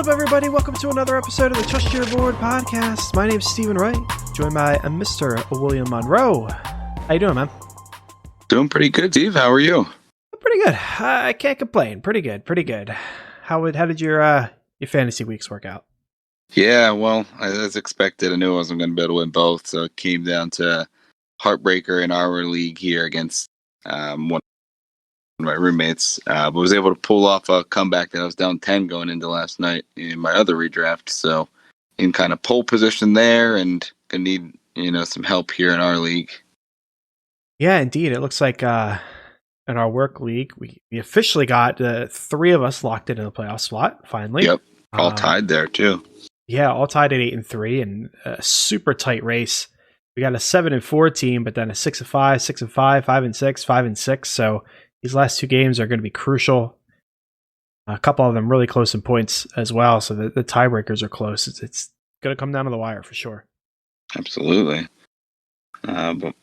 up, everybody? Welcome to another episode of the Trust Your Board podcast. My name's Stephen Wright, joined by Mr. William Monroe. How you doing, man? Doing pretty good, Steve. How are you? Pretty good. I can't complain. Pretty good. How did your fantasy weeks work out? Yeah, well, as expected, I knew I wasn't going to be able to win both, so it came down to heartbreaker in our league here against one of my roommates, but was able to pull off a comeback that I was down 10 going into last night in my other redraft. So in kind of pole position there, and gonna need some help here in our league. Yeah, indeed. It looks like in our work league, we officially got three of us locked into the playoff spot finally. Yep, all tied there too. Yeah, all tied at 8-3, and a super tight race. We got a 7-4 team, but then a 6-5, 6-5, 5-6, 5-6. So these last two games are going to be crucial. A couple of them really close in points as well. So the tiebreakers are close. It's going to come down to the wire for sure. Absolutely. But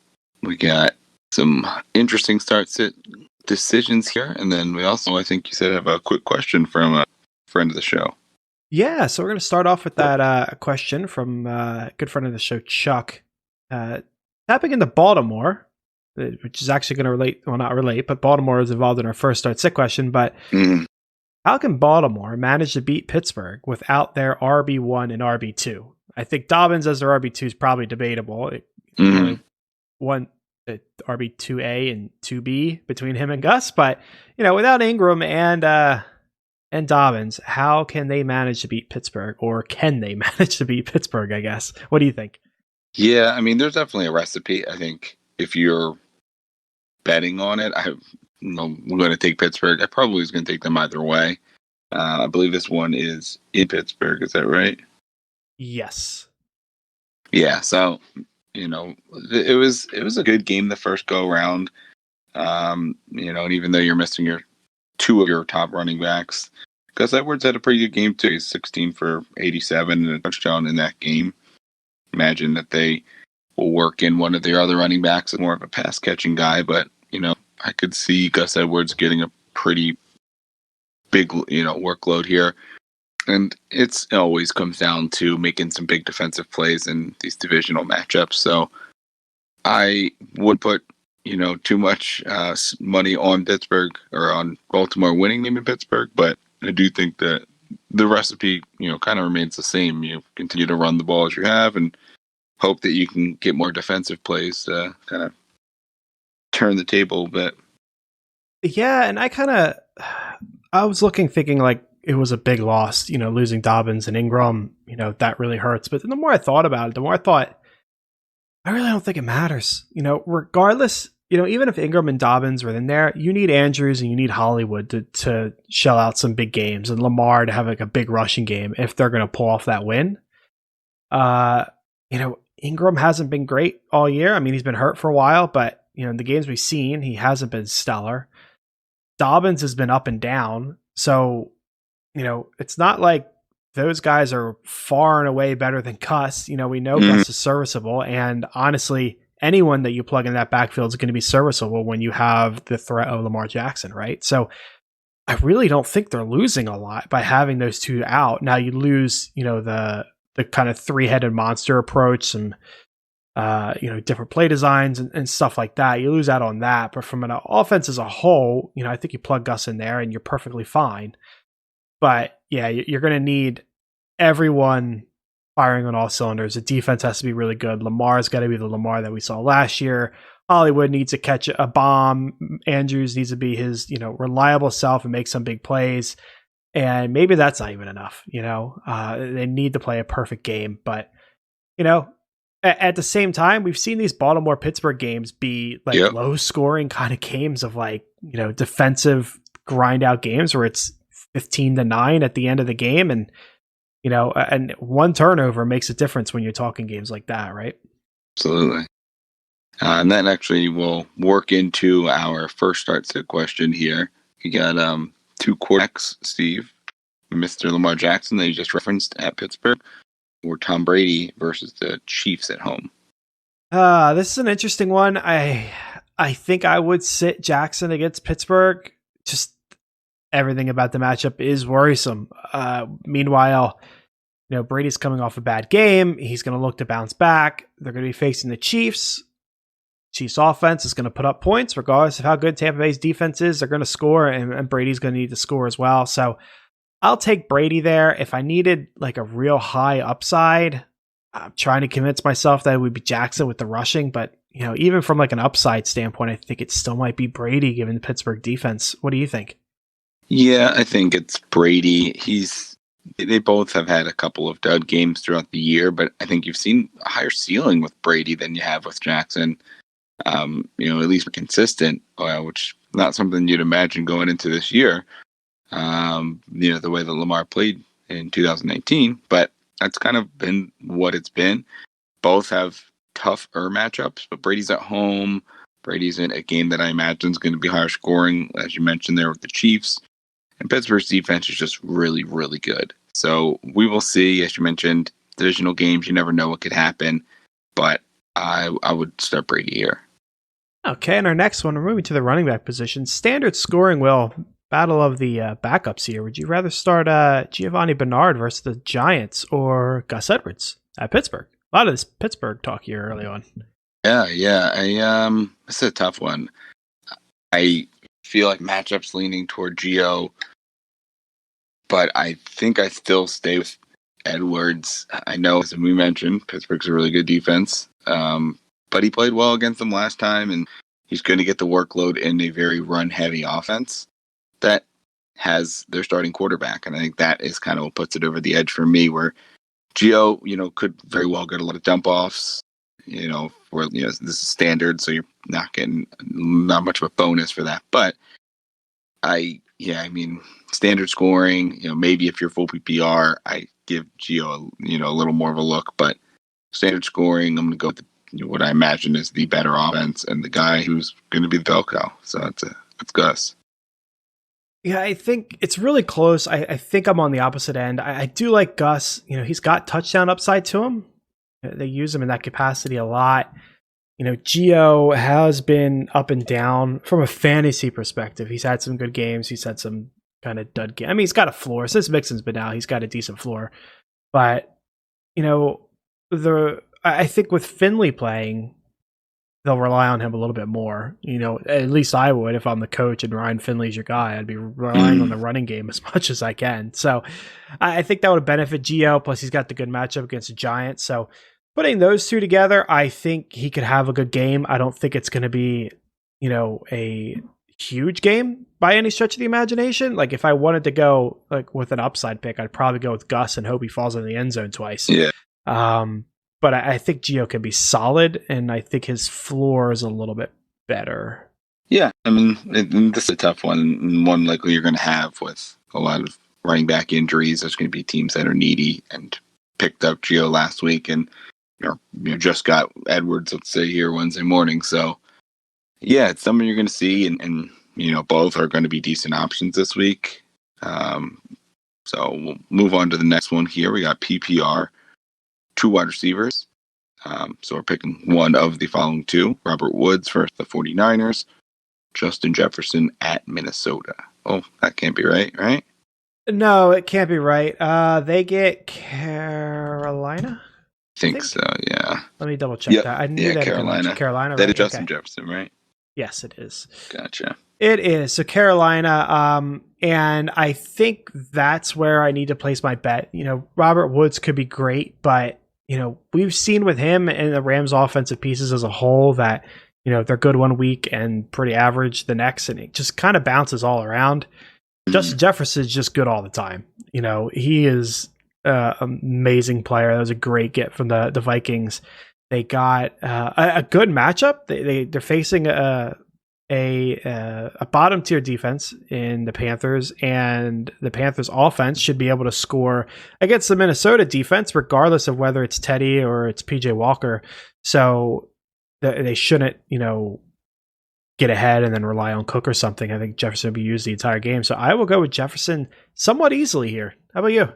we got some interesting decisions here. And then we also, I think you said, have a quick question from a friend of the show. Yeah, so we're going to start off with that question from a good friend of the show, Chuck. Tapping into Baltimore, which is actually going to relate, well, not relate, but Baltimore is involved in our first start sit question. But how can Baltimore manage to beat Pittsburgh without their RB1 and RB2? I think Dobbins as their RB2 is probably debatable. One RB2A and 2B between him and Gus, but without Ingram and Dobbins, how can they manage to beat Pittsburgh, or can they manage to beat Pittsburgh? I guess. What do you think? Yeah, I mean, there's definitely a recipe. I think if you're betting on it, I'm going to take Pittsburgh. I probably was going to take them either way. I believe this one is in Pittsburgh. Is that right? Yes. Yeah. So it was a good game the first go round. And even though you're missing two of your top running backs, Gus Edwards had a pretty good game too. He's 16 for 87 and a touchdown in that game. Imagine that they will work in one of their other running backs as more of a pass catching guy, but I could see Gus Edwards getting a pretty big workload here, and it always comes down to making some big defensive plays in these divisional matchups. So I would put too much money on Pittsburgh or on Baltimore winning them in Pittsburgh, but I do think that the recipe, kind of remains the same. You continue to run the ball as you have and hope that you can get more defensive plays to kind of turn the table a bit. Yeah, and I was thinking like it was a big loss, losing Dobbins and Ingram, that really hurts. But the more I thought about it, the more I thought, I really don't think it matters. Regardless, even if Ingram and Dobbins were in there, you need Andrews and you need Hollywood to shell out some big games, and Lamar to have like a big rushing game if they're going to pull off that win. Ingram hasn't been great all year. I mean, he's been hurt for a while, but in the games we've seen, he hasn't been stellar. Dobbins has been up and down. So, it's not like those guys are far and away better than Gus. We know Gus is serviceable, and honestly, anyone that you plug in that backfield is going to be serviceable when you have the threat of Lamar Jackson, right? So I really don't think they're losing a lot by having those two out. Now you lose, the kind of three-headed monster approach, some different play designs and stuff like that. You lose out on that, but from an offense as a whole, I think you plug Gus in there and you're perfectly fine. But yeah, you're going to need everyone firing on all cylinders. The defense has to be really good. Lamar's got to be the Lamar that we saw last year. Hollywood needs to catch a bomb. Andrews needs to be his, reliable self and make some big plays. And maybe that's not even enough. They need to play a perfect game. But, at the same time, we've seen these Baltimore-Pittsburgh games be like low-scoring kind of games of defensive grind-out games where it's 15-9 at the end of the game, and and one turnover makes a difference when you're talking games like that, right? Absolutely. And that actually will work into our first start sit question here. You got two quarterbacks, Steve, Mr. Lamar Jackson that you just referenced at Pittsburgh, or Tom Brady versus the Chiefs at home. This is an interesting one. I think I would sit Jackson against Pittsburgh. Just everything about the matchup is worrisome. Meanwhile, Brady's coming off a bad game. He's going to look to bounce back. They're going to be facing the Chiefs. Chiefs offense is going to put up points regardless of how good Tampa Bay's defense is. They're going to score, and Brady's going to need to score as well. So I'll take Brady there. If I needed like a real high upside, I'm trying to convince myself that it would be Jackson with the rushing, but even from like an upside standpoint, I think it still might be Brady given the Pittsburgh defense. What do you think? Yeah, I think it's Brady. They both have had a couple of dud games throughout the year, but I think you've seen a higher ceiling with Brady than you have with Jackson. At least consistent, which not something you'd imagine going into this year. The way that Lamar played in 2019, but that's kind of been what it's been. Both have tougher matchups, but Brady's at home. Brady's in a game that I imagine is going to be higher scoring, as you mentioned there with the Chiefs. And Pittsburgh's defense is just really, really good. So we will see, as you mentioned, divisional games, you never know what could happen, but I would start Brady here. Okay, and our next one, we're moving to the running back position. Standard scoring will battle of the backups here. Would you rather start Giovanni Bernard versus the Giants or Gus Edwards at Pittsburgh? A lot of this Pittsburgh talk here early on. Yeah. It's a tough one. I feel like matchups leaning toward Gio, but I think I still stay with Edwards. I know, as we mentioned, Pittsburgh's a really good defense, but he played well against them last time, and he's going to get the workload in a very run-heavy offense that has their starting quarterback, and I think that is kind of what puts it over the edge for me, where Gio, could very well get a lot of dump-offs, where, this is standard, so you're not getting not much of a bonus for that, but standard scoring, maybe if you're full PPR, I give Gio, a little more of a look, but standard scoring, I'm going to go with what I imagine is the better offense and the guy who's going to be the bell cow. So it's Gus. Yeah, I think it's really close. I think I'm on the opposite end. I do like Gus. He's got touchdown upside to him. They use him in that capacity a lot. Gio has been up and down from a fantasy perspective. He's had some good games. He's had some kind of dud games. I mean, he's got a floor. Since Mixon's been out, he's got a decent floor. But, I think with Finley playing, they'll rely on him a little bit more. At least I would if I'm the coach and Ryan Finley's your guy. I'd be relying on the running game as much as I can. So I think that would benefit Gio. Plus, he's got the good matchup against the Giants. So putting those two together, I think he could have a good game. I don't think it's going to be, a huge game by any stretch of the imagination. Like if I wanted to go like with an upside pick, I'd probably go with Gus and hope he falls in the end zone twice. Yeah. But I think Gio can be solid, and I think his floor is a little bit better. Yeah, I mean, this is a tough one, and one likely you're going to have with a lot of running back injuries. There's going to be teams that are needy and picked up Gio last week, and just got Edwards, let's say, here Wednesday morning. So, yeah, it's something you're going to see, and both are going to be decent options this week. So we'll move on to the next one here. We got PPR. 2 wide receivers. So we're picking one of the following 2. Robert Woods versus the 49ers. Justin Jefferson at Minnesota. Oh, that can't be right? No, it can't be right. They get Carolina? I think so, yeah. Let me double check that. I knew that. Carolina. Carolina, that right? is Justin Jefferson, right? Yes, it is. Gotcha. It is. So Carolina, and I think that's where I need to place my bet. Robert Woods could be great, but we've seen with him and the Rams offensive pieces as a whole that, they're good one week and pretty average the next, and it just kind of bounces all around. Mm-hmm. Justin Jefferson is just good all the time. He is an amazing player. That was a great get from the Vikings. They got a good matchup. They're facing a bottom tier defense in the Panthers, and the Panthers offense should be able to score against the Minnesota defense, regardless of whether it's Teddy or it's PJ Walker. So they shouldn't, get ahead and then rely on Cook or something. I think Jefferson will be used the entire game. So I will go with Jefferson somewhat easily here. How about you?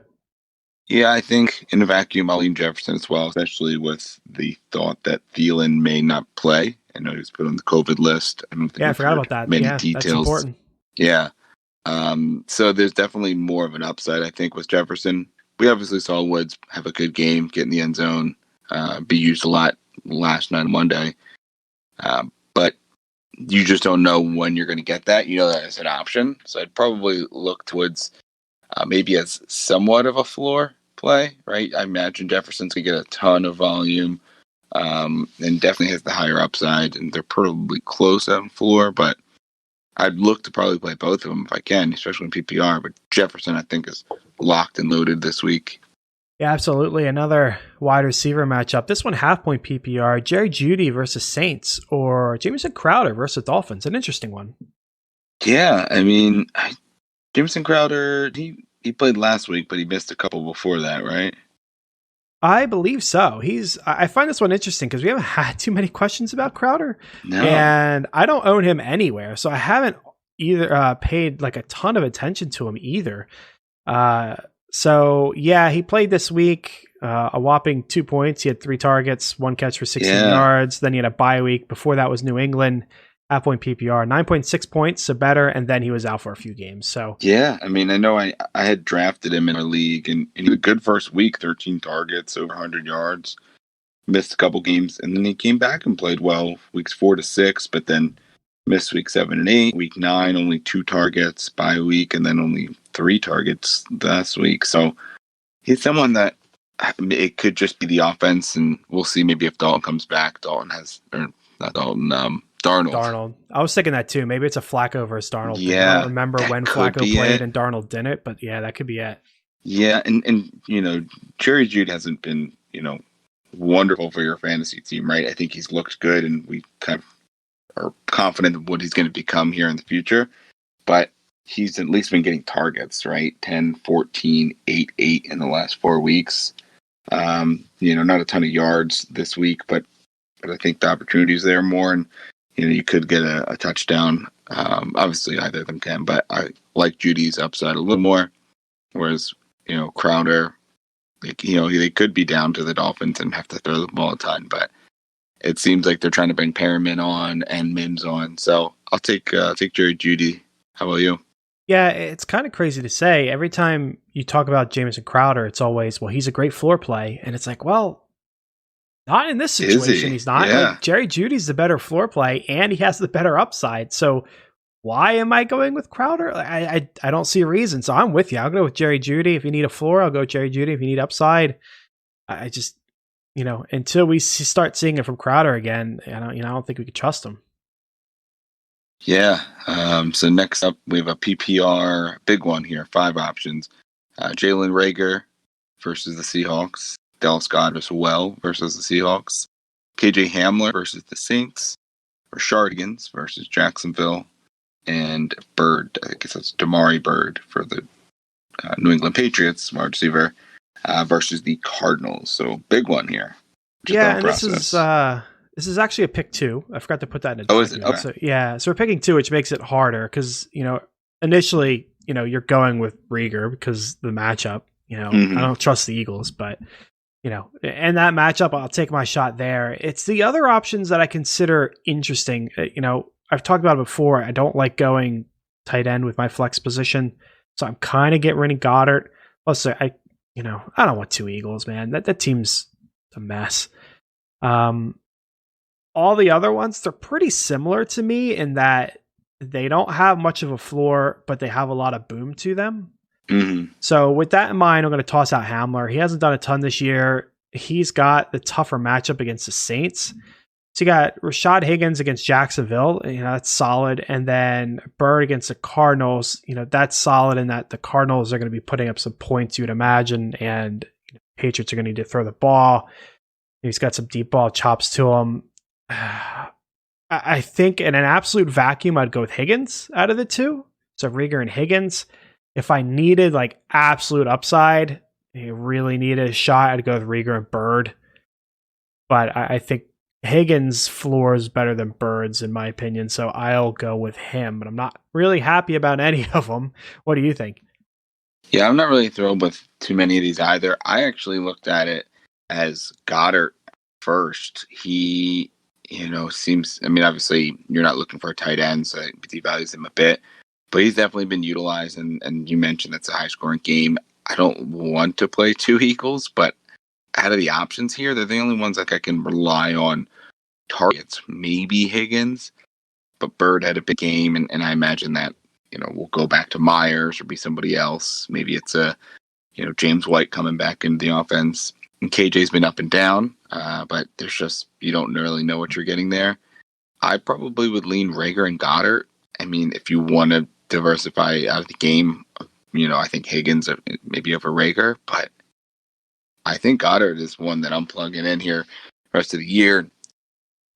Yeah, I think in a vacuum, I'll lean Jefferson as well, especially with the thought that Thielen may not play. I know he was put on the COVID list. I don't think I forgot about that. Many details. That's important. Yeah. So there's definitely more of an upside, I think, with Jefferson. We obviously saw Woods have a good game, get in the end zone, be used a lot last night on Monday. But you just don't know when you're going to get that. You know that as an option. So I'd probably look towards maybe as somewhat of a floor play, right? I imagine Jefferson's going to get a ton of volume and definitely has the higher upside, and they're probably close on floor, but I'd look to probably play both of them if I can, especially in PPR. But Jefferson, I think, is locked and loaded this week. Yeah, absolutely. Another wide receiver matchup. This one, half point PPR. Jerry Jeudy versus Saints, or Jamison Crowder versus Dolphins. An interesting one. Yeah, I mean, Jamison Crowder, he played last week, but he missed a couple before that, right? I believe so. I find this one interesting because we haven't had too many questions about Crowder, No. and I don't own him anywhere, so I haven't either paid like a ton of attention to him either. So yeah, he played this week, a whopping 2 points. He had 3 targets, 1 catch for 16 yards. Then he had a bye week. Before that was New England. Half point PPR, 9.6 points, so better, and then he was out for a few games. So yeah, I mean, I know I had drafted him in our league, and he had a good first week, 13 targets, over 100 yards, missed a couple games, and then he came back and played well weeks 4 to 6, but then missed week 7 and 8, week 9 only 2 targets, bye week, and then only 3 targets last week. So he's someone that it could just be the offense, and we'll see maybe if Dalton comes back. Darnold. I was thinking that too. Maybe it's a Flacco versus Darnold thing. Yeah, I don't remember when Flacco played and Darnold didn't, but yeah, that could be it. Yeah, and Jerry Jeudy hasn't been, wonderful for your fantasy team, right? I think he's looked good, and we kind of are confident of what he's going to become here in the future. But he's at least been getting targets, right? 10, 14, 8, 8 in the last 4 weeks. Not a ton of yards this week, but I think the opportunity is there more, and you could get a touchdown. Obviously, either of them can, but I like Judy's upside a little more. Whereas, Crowder, they could be down to the Dolphins and have to throw the ball a ton, but it seems like they're trying to bring Perriman on and Mims on. So I'll take Jerry Jeudy. How about you? Yeah, it's kind of crazy to say. Every time you talk about Jamison Crowder, it's always, well, he's a great floor play, and it's like, well, not in this situation. He's not. Yeah. Like, Jerry Judy's the better floor play, and he has the better upside. So why am I going with Crowder? I don't see a reason. So I'm with you. I'll go with Jerry Jeudy. If you need a floor, I'll go Jerry Jeudy. If you need upside, I just, until we start seeing it from Crowder again, I don't think we could trust him. Yeah. So next up, we have a PPR big one here. 5 options. Jalen Reagor versus the Seahawks. Dallas Goedert as well versus the Seahawks. KJ Hamler versus the Saints. Rashard Higgins versus Jacksonville. And Bird, I guess that's Damari Bird for the New England Patriots, wide receiver, versus the Cardinals. So big one here. Yeah, and this is actually a pick 2. I forgot to put that in. Oh, is it? Okay. So, yeah, so we're picking 2, which makes it harder because initially you're going with Reagor because the matchup. I don't trust the Eagles, but and that matchup, I'll take my shot there. It's the other options that I consider interesting. I've talked about it before. I don't like going tight end with my flex position, so I'm kind of getting rid of Goddard. Plus, I don't want 2 Eagles, man. That team's a mess. All the other ones, they're pretty similar to me in that they don't have much of a floor, but they have a lot of boom to them. Mm-hmm. So with that in mind, I'm going to toss out Hamler. He hasn't done a ton this year. He's got the tougher matchup against the Saints. So you got Rashard Higgins against Jacksonville. That's solid. And then Bird against the Cardinals. That's solid in that the Cardinals are going to be putting up some points, you would imagine. And Patriots are going to need to throw the ball. He's got some deep ball chops to him. I think in an absolute vacuum, I'd go with Higgins out of the 2. So Reagor and Higgins. If I needed like absolute upside, you really needed a shot, I'd go with Reagor and Bird. But I think Higgins' floor is better than Bird's in my opinion, so I'll go with him. But I'm not really happy about any of them. What do you think? Yeah, I'm not really thrilled with too many of these either. I actually looked at it as Goddard first. He, seems, obviously you're not looking for a tight end, so it devalues him a bit. but he's definitely been utilized. And you mentioned it's a high scoring game. I don't want to play two Eagles, but out of the options here, they're the only ones like I can rely on targets. Maybe Higgins, but Bird had a big game, and I imagine that we'll go back to Myers or be somebody else. Maybe it's a James White coming back into the offense. And KJ's been up and down, but there's just you don't really know what you're getting there. I probably would lean Reagor and Goddard. I mean, if you want to diversify out of the game, I think Higgins maybe over Reagor, but I think Goddard is one that I'm plugging in here the rest of the year.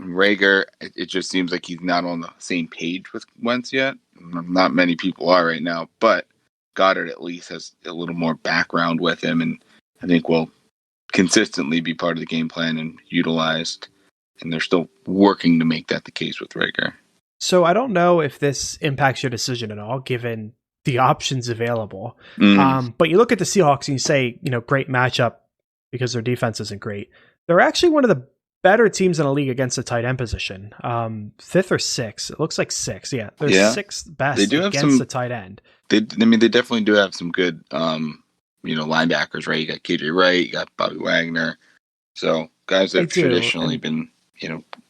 Reagor, it just seems like he's not on the same page with Wentz yet. Not many people are right now, but Goddard at least has a little more background with him, and I think will consistently be part of the game plan and utilized. And they're still working to make that the case with Reagor. So I don't know if this impacts your decision at all, given the options available. But you look at the Seahawks and you say, great matchup because their defense isn't great. They're actually one of the better teams in the league against the tight end position. 5th or 6th. It looks like 6th. Yeah. They're 6th best against the tight end. They definitely do have some good, linebackers, right? You got KJ Wright, you got Bobby Wagner. So guys that have traditionally been,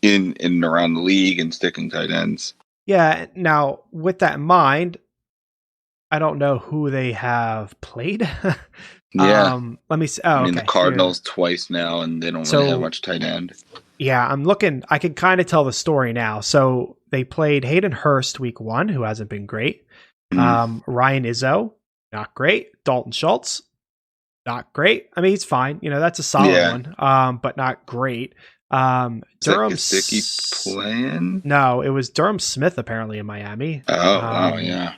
in and around the league and sticking tight ends. Yeah. Now, with that in mind, I don't know who they have played. Yeah. Let me see. The Cardinals twice now, and they don't really have much tight end. Yeah, I'm looking. I can kind of tell the story now. So they played Hayden Hurst week 1, who hasn't been great. Ryan Izzo, not great. Dalton Schultz, not great. I mean, he's fine. That's a solid one, but not great. Durham Gesicki playing? No, it was Durham Smith apparently in Miami. Wow, yeah.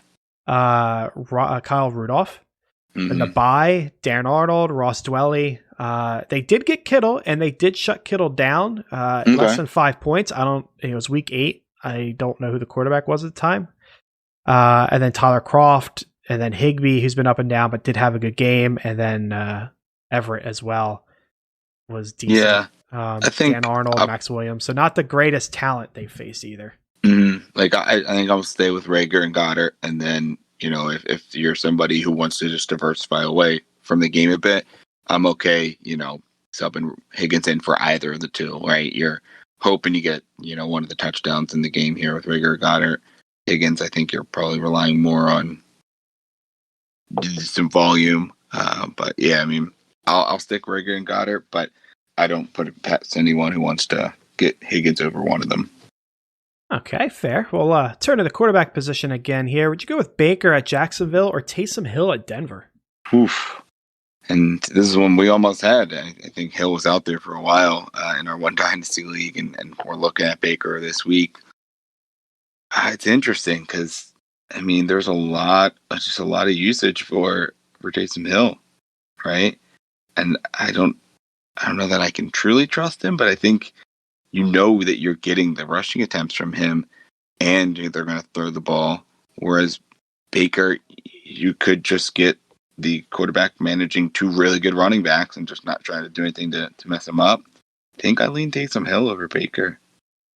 Kyle Rudolph. And the bye, Dan Arnold, Ross Dwelly. They did get Kittle, and they did shut Kittle down less than 5 points. It was week 8. I don't know who the quarterback was at the time. And then Tyler Kroft, and then Higbee, who's been up and down, but did have a good game. And then Everett as well was decent. Yeah. I think Dan Arnold, Max Williams. So not the greatest talent they faced either. I think I'll stay with Reagor and Goddard, and then if you're somebody who wants to just diversify away from the game a bit, I'm okay, subbing Higgins in for either of the two, right? You're hoping you get, one of the touchdowns in the game here with Reagor or Goddard. Higgins, I think you're probably relying more on some volume. But yeah, I mean, I'll stick Reagor and Goddard, but I don't put it past anyone who wants to get Higgins over one of them. Okay, fair. Well, turn to the quarterback position again here. Would you go with Baker at Jacksonville or Taysom Hill at Denver? Oof. And this is one we almost had. I think Hill was out there for a while in our one dynasty league, and we're looking at Baker this week. It's interesting because, I mean, there's a lot of usage for Taysom Hill, right? And I don't know that I can truly trust him, but I think that you're getting the rushing attempts from him, and they're going to throw the ball. Whereas Baker, you could just get the quarterback managing 2 really good running backs and just not trying to do anything to mess him up. I think I lean Taysom Hill over Baker.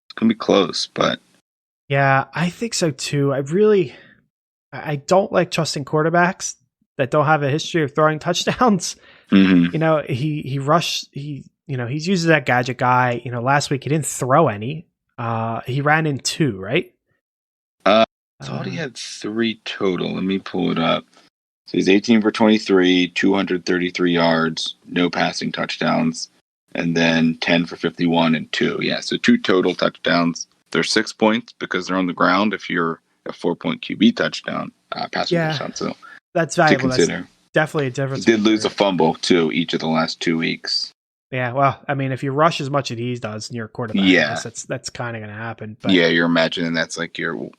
It's going to be close, but... Yeah, I think so too. I don't like trusting quarterbacks that don't have a history of throwing touchdowns. Mm-hmm. He's used that gadget guy. Last week he didn't throw any. He ran in 2, right? I thought he had 3 total. Let me pull it up. So he's 18 for 23, 233 yards, no passing touchdowns, and then 10 for 51 and 2. Yeah, so 2 total touchdowns. They're 6 points because they're on the ground if you're a 4-point QB touchdown, passing touchdown. So that's valuable. To consider. That's definitely a difference. He did lose a fumble, too, each of the last 2 weeks. Yeah, well, I mean, if you rush as much as he does and you're a quarterback, that's kind of going to happen. But yeah, you're imagining that's like your,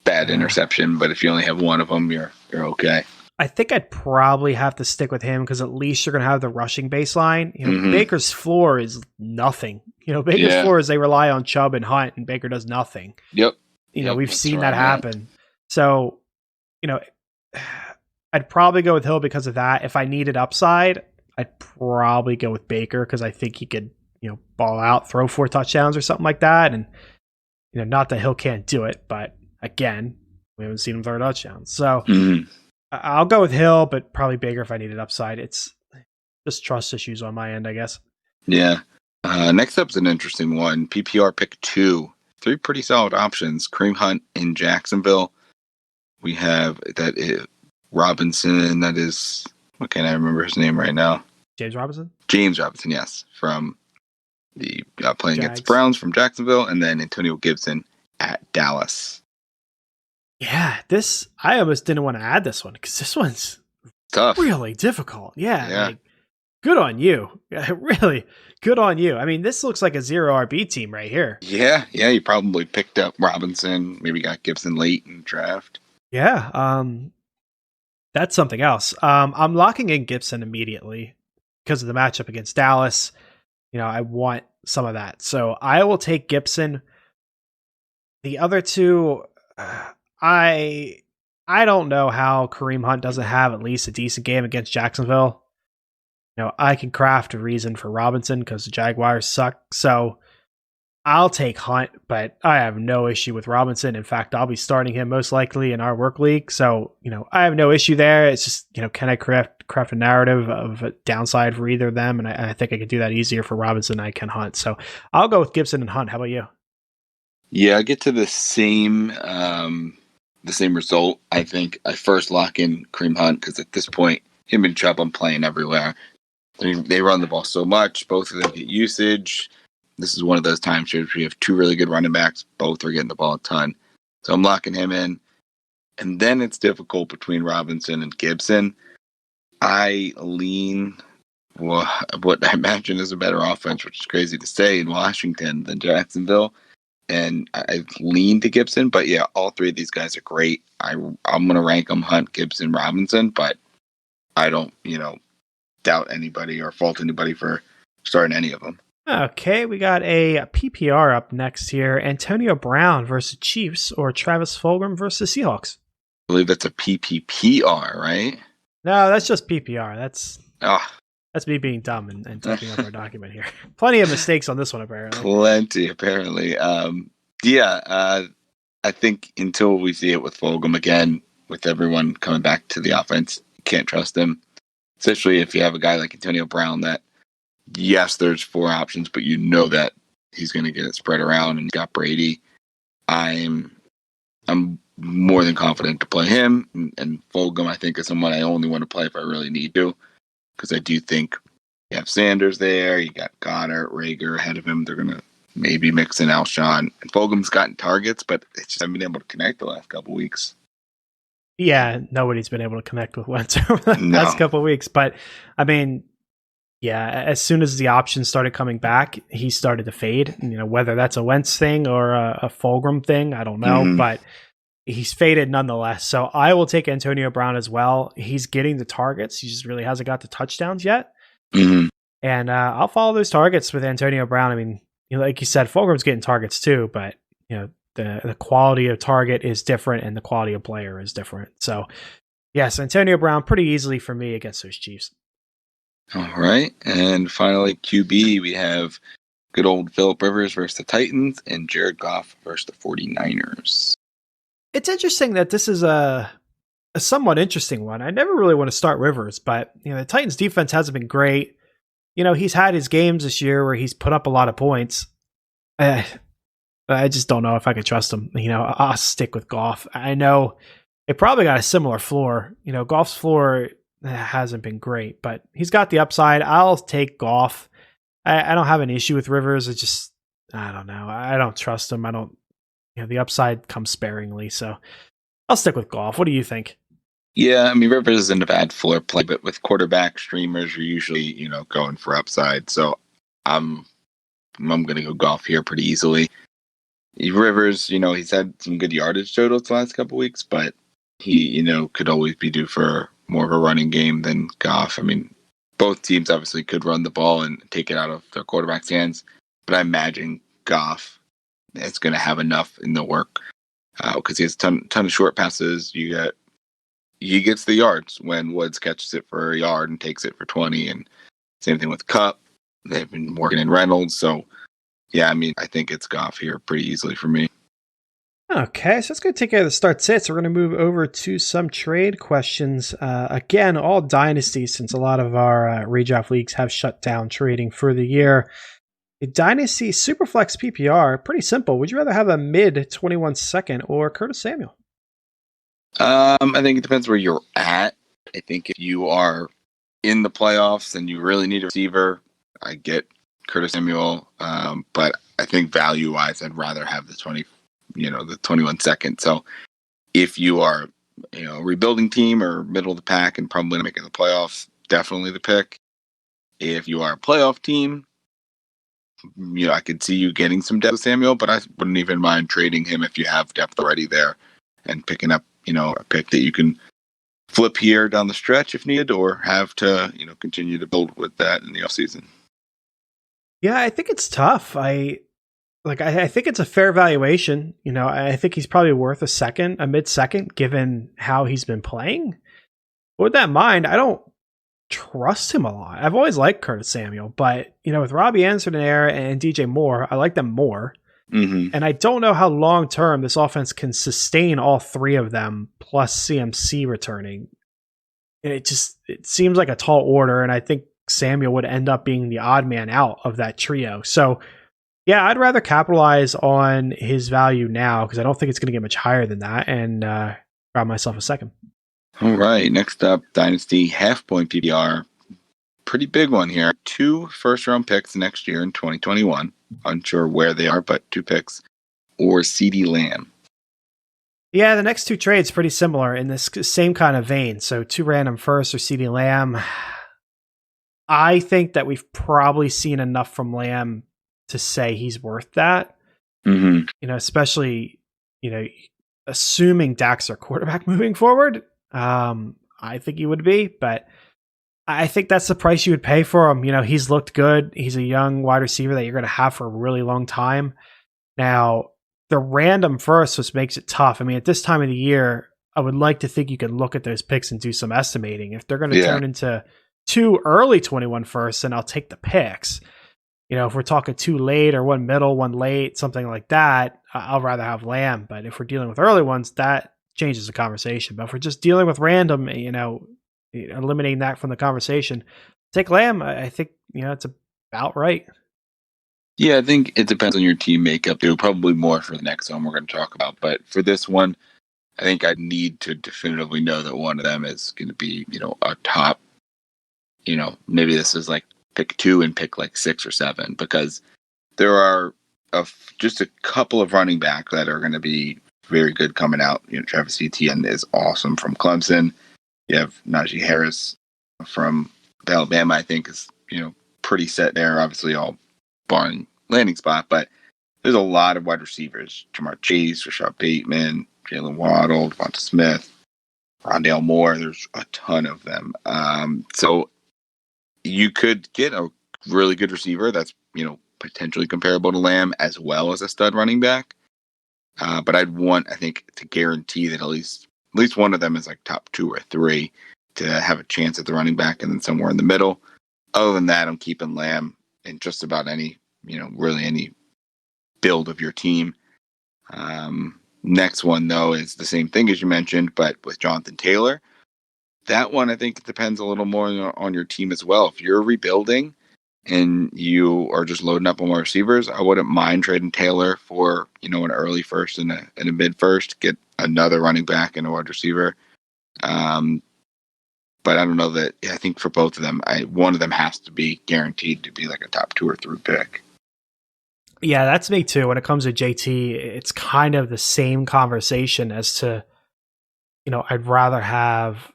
bad interception. But if you only have one of them, you're okay. I think I'd probably have to stick with him because at least you're going to have the rushing baseline. Baker's floor is nothing. Baker's floor is they rely on Chubb and Hunt, and Baker does nothing. Yep. We've seen that happen. So, I'd probably go with Hill because of that. If I needed upside, I'd probably go with Baker because I think he could, ball out, throw 4 touchdowns or something like that. And, not that Hill can't do it, but again, We haven't seen him throw touchdowns. So Mhm. I'll go with Hill, but probably Baker if I needed upside. It's just trust issues on my end, I guess. Yeah. Next up is an interesting one. PPR pick 2. 3 pretty solid options. Kareem Hunt in Jacksonville. We have that is Robinson. That is, what can I remember his name right now? James Robinson? James Robinson, yes. From the playing against Jags. the Browns from Jacksonville. And then Antonio Gibson at Dallas. Yeah, I almost didn't want to add this one because this one's Tough. really difficult. Yeah. Yeah. Like, good on you. Really good on you. I mean, this looks like a 0 RB team right here. Yeah. You probably picked up Robinson. Maybe got Gibson late in the draft. Yeah. That's something else. I'm locking in Gibson immediately because of the matchup against Dallas. I want some of that. So I will take Gibson. The other two, I don't know how Kareem Hunt doesn't have at least a decent game against Jacksonville. I can craft a reason for Robinson because the Jaguars suck. So I'll take Hunt, but I have no issue with Robinson. In fact, I'll be starting him most likely in our work league. So, I have no issue there. It's just, can I craft a narrative of a downside for either of them? And I think I could do that easier for Robinson than I can Hunt. So I'll go with Gibson and Hunt. How about you? Yeah, I get to the same result. I think I first lock in Kareem Hunt because at this point, him and Chubb, I'm playing everywhere. They run the ball so much. Both of them get usage. This is one of those times where we have 2 really good running backs. Both are getting the ball a ton. So I'm locking him in. And then it's difficult between Robinson and Gibson. I lean what I imagine is a better offense, which is crazy to say, in Washington than Jacksonville. And I lean to Gibson. But yeah, all 3 of these guys are great. I'm going to rank them Hunt, Gibson, Robinson. But I don't, doubt anybody or fault anybody for starting any of them. Okay, we got a PPR up next here. Antonio Brown versus Chiefs or Travis Fulgham versus Seahawks. I believe that's a PPPR, right? No, that's just PPR. That's Ah, That's me being dumb and typing up our document here. Plenty of mistakes on this one, apparently. plenty, apparently. I think until we see it with Fulgham again, with everyone coming back to the offense, you can't trust him. Especially if you have a guy like Antonio Brown that, yes, there's 4 options, but that he's going to get it spread around and he's got Brady. I'm more than confident to play him. And Fulgham, I think, is someone I only want to play if I really need to. Because I do think you have Sanders there, you got Goddard, Rager ahead of him. They're going to maybe mix in Alshon. And Fulgham's gotten targets, but it's just haven't been able to connect the last couple weeks. Yeah, nobody's been able to connect with Wentz over the last couple of weeks. But, I mean, yeah, as soon as the options started coming back, he started to fade. Whether that's a Wentz thing or a Fulgham thing, I don't know. Mm-hmm. But he's faded nonetheless. So I will take Antonio Brown as well. He's getting the targets. He just really hasn't got the touchdowns yet. Mm-hmm. And I'll follow those targets with Antonio Brown. I mean, like you said, Fulgham's getting targets too, but the quality of target is different and the quality of player is different. So yes, Antonio Brown pretty easily for me against those Chiefs. All right. And finally, QB, we have good old Phillip Rivers versus the Titans and Jared Goff versus the 49ers. It's interesting that this is a somewhat interesting one. I never really want to start Rivers, but the Titans defense hasn't been great. He's had his games this year where he's put up a lot of points. I just don't know if I could trust him. I'll stick with Goff. I know it probably got a similar floor. Goff's floor hasn't been great, but he's got the upside. I'll take Goff. I don't have an issue with Rivers. I don't know. I don't trust him. I don't. The upside comes sparingly, so I'll stick with Goff. What do you think? Yeah, I mean, Rivers isn't a bad floor play, but with quarterback streamers, you're usually, going for upside. So I'm going to go Goff here pretty easily. Rivers, he's had some good yardage totals the last couple weeks, but he, could always be due for more of a running game than Goff. I mean, both teams obviously could run the ball and take it out of their quarterback's hands, but I imagine Goff is going to have enough in the work because he has a ton of short passes. He gets the yards when Woods catches it for a yard and takes it for 20, and same thing with Kupp. They've been working in Reynolds, so yeah, I mean, I think it's Goff here pretty easily for me. Okay, so that's going to take care of the start sit. So we're going to move over to some trade questions. Again, all dynasties, since a lot of our redraft leagues have shut down trading for the year. A dynasty Superflex PPR, pretty simple. Would you rather have a mid 21 second or Curtis Samuel? I think it depends where you're at. I think if you are in the playoffs and you really need a receiver, I get Curtis Samuel. But I think value wise, I'd rather have the 21 second. So if you are, a rebuilding team or middle of the pack and probably not making the playoffs, definitely the pick. If you are a playoff team, I could see you getting some depth with Samuel, but I wouldn't even mind trading him if you have depth already there and picking up, a pick that you can flip here down the stretch if needed, or have to, continue to build with that in the offseason. Yeah, I think it's tough. I think it's a fair valuation. I think he's probably worth a mid second, given how he's been playing. But with that in mind, I don't trust him a lot. I've always liked Curtis Samuel, but with Robbie Anderson and DJ Moore, I like them more. Mm-hmm. And I don't know how long term this offense can sustain all three of them plus CMC returning. It seems like a tall order, and I think Samuel would end up being the odd man out of that trio. So yeah, I'd rather capitalize on his value now because I don't think it's going to get much higher than that, and grab myself a second. All right, next up, Dynasty half-point PPR. Pretty big one here. 2 first-round picks next year in 2021. Unsure where they are, but 2 picks. Or CeeDee Lamb. Yeah, the next 2 trades pretty similar in this same kind of vein. So 2 random firsts or CeeDee Lamb. I think that we've probably seen enough from Lamb to say he's worth that. Mm-hmm. Especially, assuming Dak's our quarterback moving forward. I think he would be, but I think that's the price you would pay for him. He's looked good. He's a young wide receiver that you're going to have for a really long time. Now, the random first, which makes it tough. I mean, at this time of the year, I would like to think you can look at those picks and do some estimating. If they're going to turn into 2 early 21 firsts, then I'll take the picks. If we're talking 2 late or 1 middle, 1 late, something like that, I'll rather have Lamb. But if we're dealing with early ones, that changes the conversation. But if we're just dealing with random, eliminating that from the conversation, take Lamb. I think, it's about right. Yeah, I think it depends on your team makeup too. Probably more for the next one we're going to talk about. But for this one, I think I need to definitively know that one of them is going to be, a top, maybe this is like pick 2 and pick like 6 or 7, because there are just a couple of running back that are going to be very good coming out. Travis Etienne is awesome from Clemson. You have Najee Harris from Alabama, I think is, pretty set there. Obviously all barring landing spot, but there's a lot of wide receivers. Jamar Chase, Rashad Bateman, Jalen Waddle, Devonta Smith, Rondale Moore. There's a ton of them. So you could get a really good receiver that's, potentially comparable to Lamb as well as a stud running back. But I'd want, I think, to guarantee that at least one of them is like top 2 or 3 to have a chance at the running back, and then somewhere in the middle. Other than that, I'm keeping Lamb in just about any, really any build of your team. Next one, though, is the same thing as you mentioned, but with Jonathan Taylor. That one, I think, depends a little more on your team as well. If you're rebuilding and you are just loading up on more receivers, I wouldn't mind trading Taylor for, an early first and a mid first, get another running back and a wide receiver. But I don't know that. I think for both of them, one of them has to be guaranteed to be like a top 2 or 3 pick. Yeah, that's me too. When it comes to JT, it's kind of the same conversation as to, I'd rather have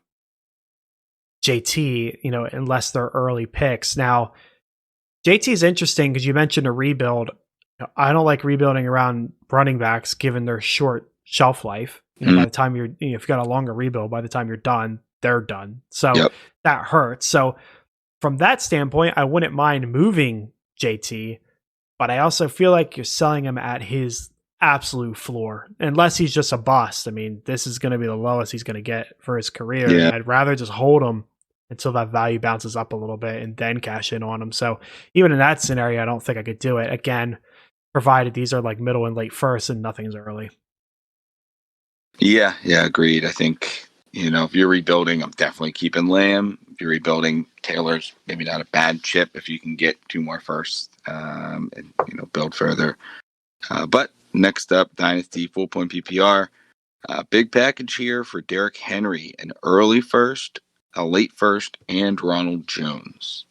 JT, unless they're early picks. Now, JT is interesting because you mentioned a rebuild. I don't like rebuilding around running backs given their short shelf life. By the time if you've got a longer rebuild, by the time you're done, they're done. So that hurts. So from that standpoint, I wouldn't mind moving JT, but I also feel like you're selling him at his absolute floor, unless he's just a bust. I mean, this is going to be the lowest he's going to get for his career. Yeah. I'd rather just hold him until that value bounces up a little bit and then cash in on him. So even in that scenario, I don't think I could do it. Again, provided these are like middle and late first and nothing's early. Yeah, agreed. I think, if you're rebuilding, I'm definitely keeping Lamb. If you're rebuilding, Taylor's maybe not a bad chip if you can get 2 more firsts, and, build further. But next up, Dynasty full point PPR. Big package here for Derrick Henry, an early first, a late first, and Ronald Jones.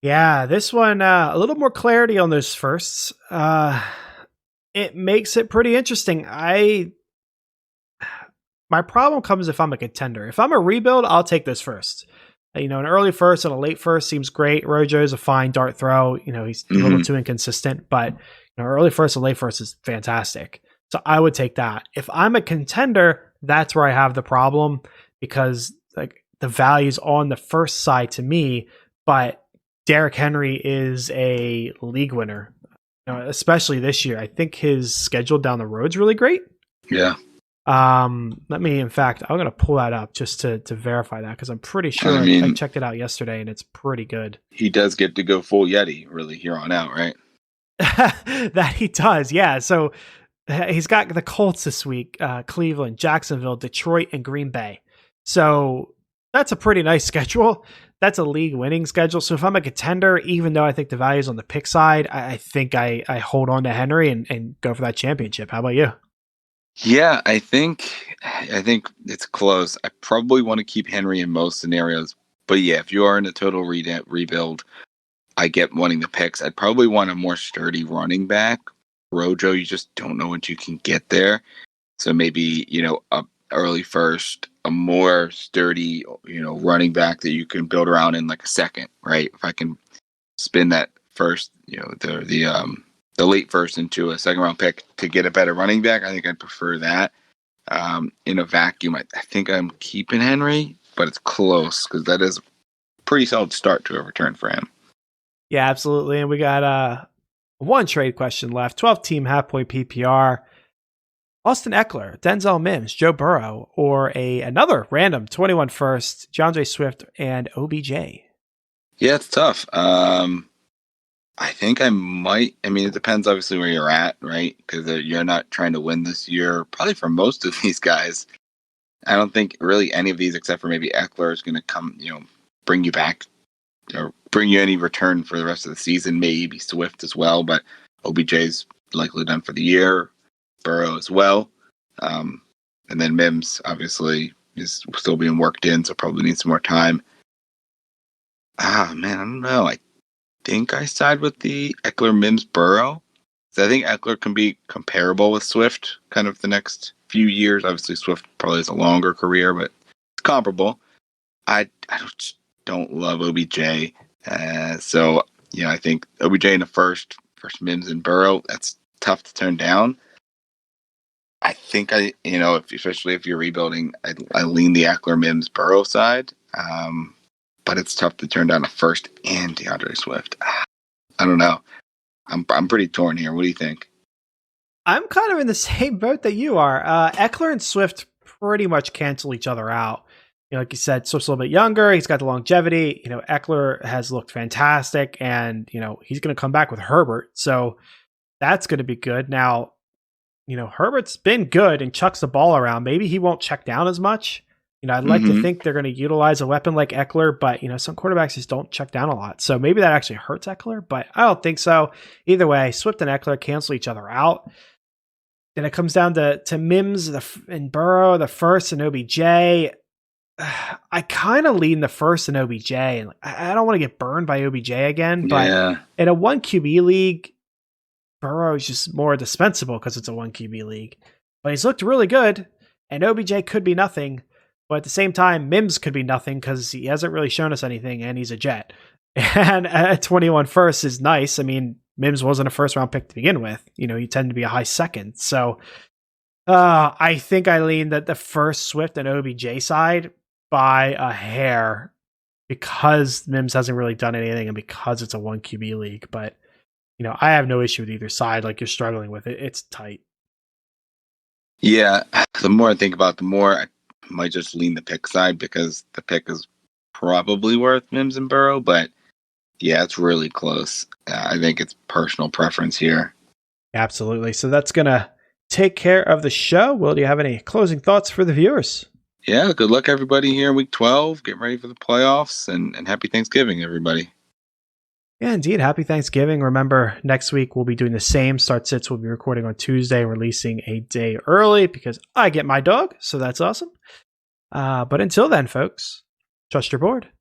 Yeah, this one, a little more clarity on those firsts. It makes it pretty interesting. My problem comes if I'm a contender. If I'm a rebuild, I'll take this first. An early first and a late first seems great. Rojo is a fine dart throw. He's a little too inconsistent, but early first and late first is fantastic. So I would take that. If I'm a contender, that's where I have the problem because like the value's on the first side to me, but Derrick Henry is a league winner, especially this year. I think his schedule down the road's really great. Yeah. Let me, in fact, I'm going to pull that up just to verify that because I'm pretty sure I checked it out yesterday and it's pretty good. He does get to go full Yeti really here on out, right? That he does. Yeah. So he's got the Colts this week, Cleveland, Jacksonville, Detroit, and Green Bay. So that's a pretty nice schedule. That's a league winning schedule. So if I'm a contender, even though I think the value is on the pick side, I think I hold on to Henry and go for that championship. How about you? Yeah, I think it's close. I probably want to keep Henry in most scenarios. But yeah, if you are in a total rebuild, I get wanting the picks. I'd probably want a more sturdy running back. Rojo, you just don't know what you can get there. So maybe, a early first, a more sturdy, running back that you can build around in like a second, right? If I can spin that first, the late first into a second round pick to get a better running back, I think I'd prefer that. In a vacuum, I think I'm keeping Henry, but it's close because that is a pretty solid start to a return for him. Yeah, absolutely. And we got one trade question left. 12-team half-point PPR. Austin Eckler, Denzel Mims, Joe Burrow, or another random 21 first, DeAndre Swift and OBJ. Yeah, it's tough. I think I might. I mean, it depends obviously where you're at, right? Because you're not trying to win this year. Probably for most of these guys, I don't think really any of these, except for maybe Eckler, is going to come, bring you back or bring you any return for the rest of the season. Maybe Swift as well, but OBJ's likely done for the year. Burrow as well, and then Mims obviously is still being worked in, so probably needs some more time. Man, I don't know. I think I side with the Eckler, Mims, Burrow. So I think Eckler can be comparable with Swift kind of the next few years. Obviously, Swift probably has a longer career, but it's comparable. I don't love OBJ. So, I think OBJ in the first Mims and Burrow, that's tough to turn down. I think especially if you're rebuilding, I lean the Eckler, Mims, Burrow side. But it's tough to turn down a first and DeAndre Swift. I don't know. I'm pretty torn here. What do you think? I'm kind of in the same boat that you are. Eckler and Swift pretty much cancel each other out. Like you said, Swift's a little bit younger. He's got the longevity. Eckler has looked fantastic, and he's going to come back with Herbert, so that's going to be good. Now, Herbert's been good and chucks the ball around. Maybe he won't check down as much. I'd like to think they're going to utilize a weapon like Eckler, but, some quarterbacks just don't check down a lot. So maybe that actually hurts Eckler, but I don't think so. Either way, Swift and Eckler cancel each other out. Then it comes down to Mims and Burrow, the first, and OBJ. I kind of lean the first and OBJ, and I don't want to get burned by OBJ again, but in a 1 QB league, Burrow is just more dispensable because it's a 1 QB league. But he's looked really good, and OBJ could be nothing. But at the same time, Mims could be nothing because he hasn't really shown us anything, and he's a Jet. And a 21 first is nice. I mean, Mims wasn't a first-round pick to begin with. You tend to be a high second. So I think I lean that the first Swift and OBJ side by a hair because Mims hasn't really done anything and because it's a 1 QB league. But, I have no issue with either side. Like you're struggling with it. It's tight. Yeah. The more I think about it, the more I might just lean the pick side because the pick is probably worth Mims and Burrow, but yeah, it's really close. I think it's personal preference here. Absolutely. So that's going to take care of the show. Will, do you have any closing thoughts for the viewers? Yeah, good luck everybody here in week 12. Get ready for the playoffs and happy Thanksgiving, everybody. Yeah, indeed. Happy Thanksgiving. Remember, next week we'll be doing the same. Start Sits will be recording on Tuesday, releasing a day early because I get my dog, so that's awesome. But until then, folks, trust your board.